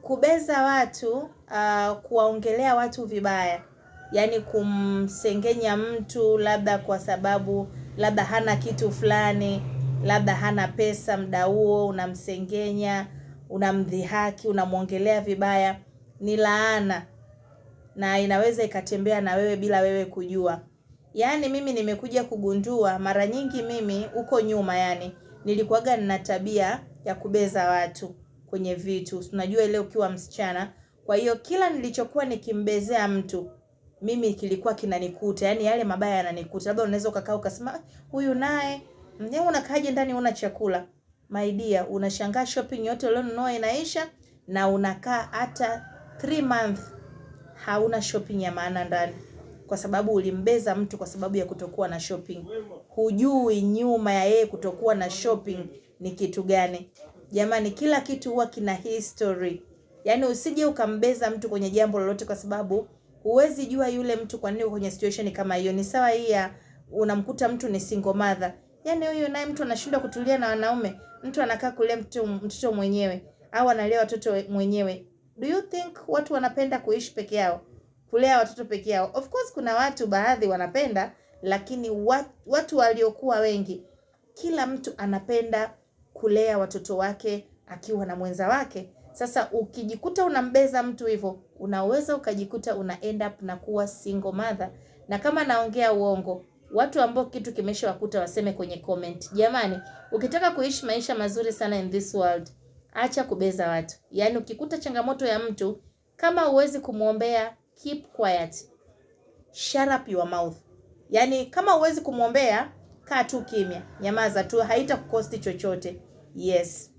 Kubeza watu, kuwaongelea watu vibaya. Yaani kumsengenya mtu labda kwa sababu labda hana kitu fulani, labda hana pesa muda huo, unamsengenya, unamdhihaki, unamuongelea vibaya, ni laana na inaweza ikatembea na wewe bila wewe kujua. Yaani mimi nimekuja kugundua mara nyingi mimi huko nyuma, yani nilikuwaga nina tabia ya kubeza watu kwenye vitu. Unajua ile ukiwa msichana. Kwa hiyo kila nilichokuwa nikimbezea mtu, mimi kilikuwa kinanikuta. Yaani yale mabaya yananikuta. Labda unaweza ukakaa ukasema huyu naye, unakaaje ndani una chakula? My dear, unashangaa shopping yote ulionunua inaisha na unakaa hata 3 months hauna shopping ya maana ndani. Kwa sababu ulimbeza mtu kwa sababu ya kutokuwa na shopping. Hujui nyuma ya yeye kutokuwa na shopping ni kitu gani. Jamani, kila kitu huwa kina history. Yaani usije ukambeza mtu kwenye jambo lolote kwa sababu huwezi jua yule mtu kwa nini kwenye situation kama hiyo. Ni sawa hii ya unamkuta mtu ni single mother. Yaani huyo naye mtu anashindwa kutulia na wanaume. Mtu anakaa kulea mtoto mwenyewe au analea watoto mwenyewe. Do you think watu wanapenda kuishi peke yao? Kulea watoto peke yao? Of course kuna watu baadhi wanapenda, lakini watu waliokuwa wengi, kila mtu anapenda kulea watoto wake akiwa na mwenza wake. Sasa ukijikuta unambeza mtu hivyo, unaweza ukajikuta una end up na kuwa single mother. Na kama naongea uongo, watu ambao kitu kimeshawakuta waseme kwenye comment. Jamani, ukitaka kuishi maisha mazuri sana in this world, acha kubeza watu. Yaani ukikuta changamoto ya mtu, kama huwezi kumuombea, keep quiet. Shut up your mouth. Yaani kama huwezi kumuombea, kaa tu kimya. Nyamaza tu, haitakukosti chochote. Yes.